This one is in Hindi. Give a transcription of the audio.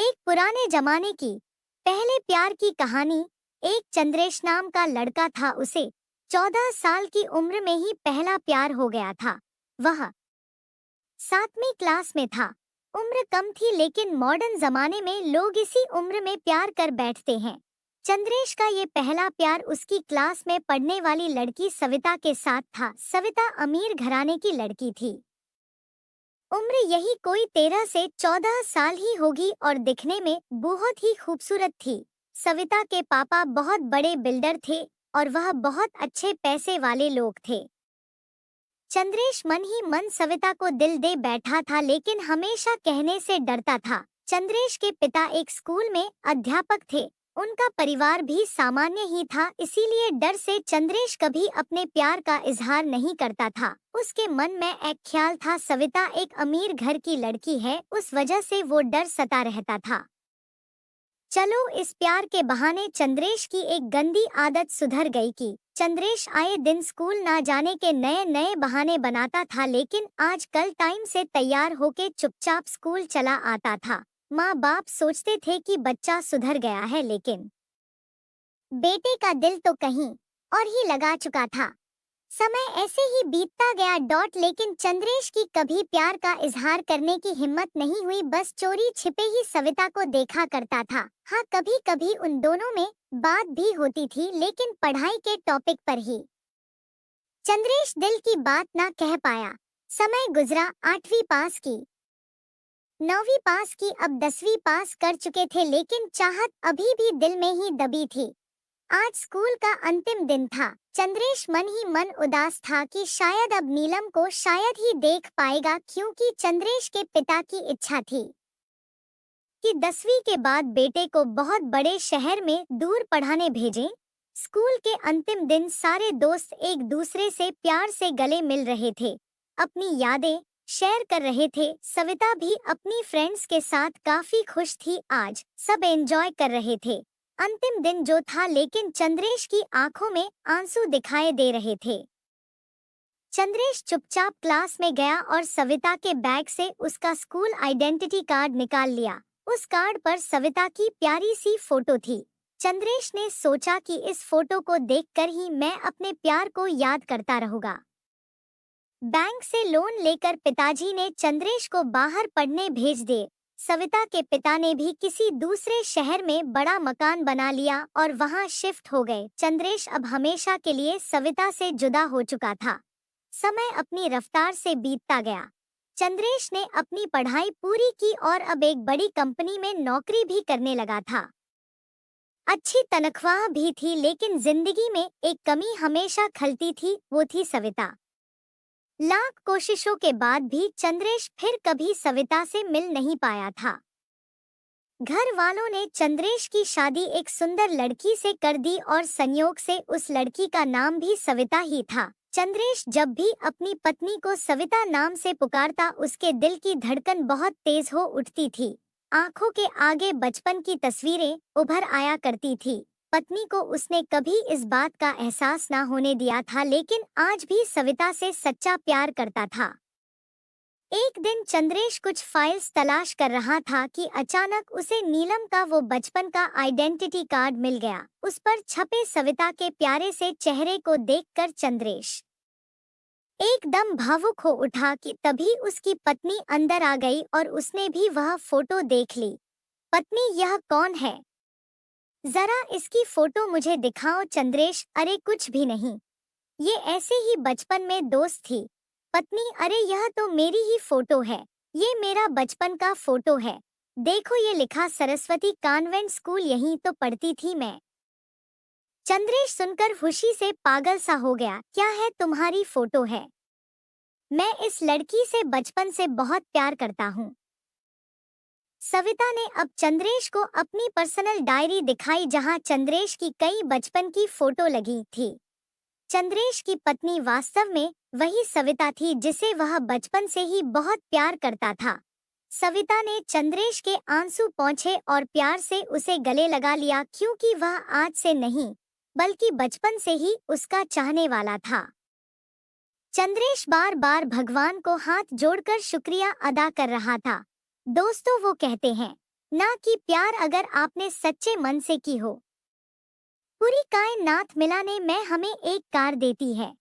एक पुराने जमाने की पहले प्यार की कहानी। एक चंद्रेश नाम का लड़का था। उसे 14 साल की उम्र में ही पहला प्यार हो गया था। वह 7वीं क्लास में था। उम्र कम थी लेकिन मॉडर्न जमाने में लोग इसी उम्र में प्यार कर बैठते हैं। चंद्रेश का ये पहला प्यार उसकी क्लास में पढ़ने वाली लड़की सविता के साथ था। सविता अमीर घराने की लड़की थी। उम्र यही कोई 13 से 14 साल ही होगी और दिखने में बहुत ही खूबसूरत थी। सविता के पापा बहुत बड़े बिल्डर थे और वह बहुत अच्छे पैसे वाले लोग थे। चंद्रेश मन ही मन सविता को दिल दे बैठा था लेकिन हमेशा कहने से डरता था। चंद्रेश के पिता एक स्कूल में अध्यापक थे। उनका परिवार भी सामान्य ही था, इसीलिए डर से चंद्रेश कभी अपने प्यार का इजहार नहीं करता था। उसके मन में एक ख्याल था, सविता एक अमीर घर की लड़की है, उस वजह से वो डर सता रहता था। चलो इस प्यार के बहाने चंद्रेश की एक गंदी आदत सुधर गई कि चंद्रेश आए दिन स्कूल ना जाने के नए नए बहाने बनाता था, लेकिन आजकल टाइम से तैयार होके चुपचाप स्कूल चला आता था। माँ बाप सोचते थे कि बच्चा सुधर गया है, लेकिन बेटे का दिल तो कहीं और ही लगा चुका था। समय ऐसे ही बीतता गया लेकिन चंद्रेश की कभी प्यार का इजहार करने की हिम्मत नहीं हुई। बस चोरी छिपे ही सविता को देखा करता था। हाँ, कभी कभी उन दोनों में बात भी होती थी, लेकिन पढ़ाई के टॉपिक पर ही। चंद्रेश दिल की बात ना कह पाया। समय गुजरा, 8वीं पास की, 9वीं पास की, अब 10वीं पास कर चुके थे, लेकिन चाहत अभी भी दिल में ही दबी थी। आज स्कूल का अंतिम दिन था। चंद्रेश मन ही मन उदास था कि शायद अब नीलम को शायद ही देख पाएगा, क्योंकि चंद्रेश के पिता की इच्छा थी कि 10वीं के बाद बेटे को बहुत बड़े शहर में दूर पढ़ाने भेजें। स्कूल के अंतिम दिन सारे दोस्त एक दूसरे से प्यार से गले मिल रहे थे, अपनी यादें शेयर कर रहे थे। सविता भी अपनी फ्रेंड्स के साथ काफी खुश थी। आज सब एंजॉय कर रहे थे। अंतिम दिन जो था, लेकिन चंद्रेश की आंखों में आंसू दिखाई दे रहे थे। चंद्रेश चुपचाप क्लास में गया और सविता के बैग से उसका स्कूल आइडेंटिटी कार्ड निकाल लिया। उस कार्ड पर सविता की प्यारी सी फोटो थी। चंद्रेश ने सोचा कि इस फोटो को देखकर ही मैं अपने प्यार को याद करता रहूंगा। बैंक से लोन लेकर पिताजी ने चंद्रेश को बाहर पढ़ने भेज दिए। सविता के पिता ने भी किसी दूसरे शहर में बड़ा मकान बना लिया और वहां शिफ्ट हो गए। चंद्रेश अब हमेशा के लिए सविता से जुदा हो चुका था। समय अपनी रफ्तार से बीतता गया। चंद्रेश ने अपनी पढ़ाई पूरी की और अब एक बड़ी कंपनी में नौकरी भी करने लगा था। अच्छी तनख्वाह भी थी, लेकिन जिंदगी में एक कमी हमेशा खलती थी, वो थी सविता। लाख कोशिशों के बाद भी चंद्रेश फिर कभी सविता से मिल नहीं पाया था। घर वालों ने चंद्रेश की शादी एक सुंदर लड़की से कर दी और संयोग से उस लड़की का नाम भी सविता ही था। चंद्रेश जब भी अपनी पत्नी को सविता नाम से पुकारता, उसके दिल की धड़कन बहुत तेज हो उठती थी। आंखों के आगे बचपन की तस्वीरें उभर आया करती थी। पत्नी को उसने कभी इस बात का एहसास ना होने दिया था, लेकिन आज भी सविता से सच्चा प्यार करता था। एक दिन चंद्रेश कुछ फाइल्स तलाश कर रहा था कि अचानक उसे नीलम का वो बचपन का आइडेंटिटी कार्ड मिल गया। उस पर छपे सविता के प्यारे से चेहरे को देखकर चंद्रेश एकदम भावुक हो उठा कि तभी उसकी पत्नी अंदर आ गई और उसने भी वह फोटो देख ली। पत्नी, यह कौन है? जरा इसकी फोटो मुझे दिखाओ। चंद्रेश, अरे कुछ भी नहीं, ये ऐसे ही बचपन में दोस्त थी। पत्नी, अरे यह तो मेरी ही फोटो है, ये मेरा बचपन का फोटो है। देखो ये लिखा सरस्वती कॉन्वेंट स्कूल, यहीं तो पढ़ती थी मैं। चंद्रेश सुनकर खुशी से पागल सा हो गया। क्या है, तुम्हारी फोटो है? मैं इस लड़की से बचपन से बहुत प्यार करता हूँ। सविता ने अब चंद्रेश को अपनी पर्सनल डायरी दिखाई, जहां चंद्रेश की कई बचपन की फोटो लगी थी। चंद्रेश की पत्नी वास्तव में वही सविता थी जिसे वह बचपन से ही बहुत प्यार करता था। सविता ने चंद्रेश के आंसू पोंछे और प्यार से उसे गले लगा लिया, क्योंकि वह आज से नहीं बल्कि बचपन से ही उसका चाहने वाला था। चंद्रेश बार बार भगवान को हाथ जोड़कर शुक्रिया अदा कर रहा था। दोस्तों, वो कहते हैं ना कि प्यार अगर आपने सच्चे मन से की हो। पूरी कायनात मिलाने में हमें एक कार देती है,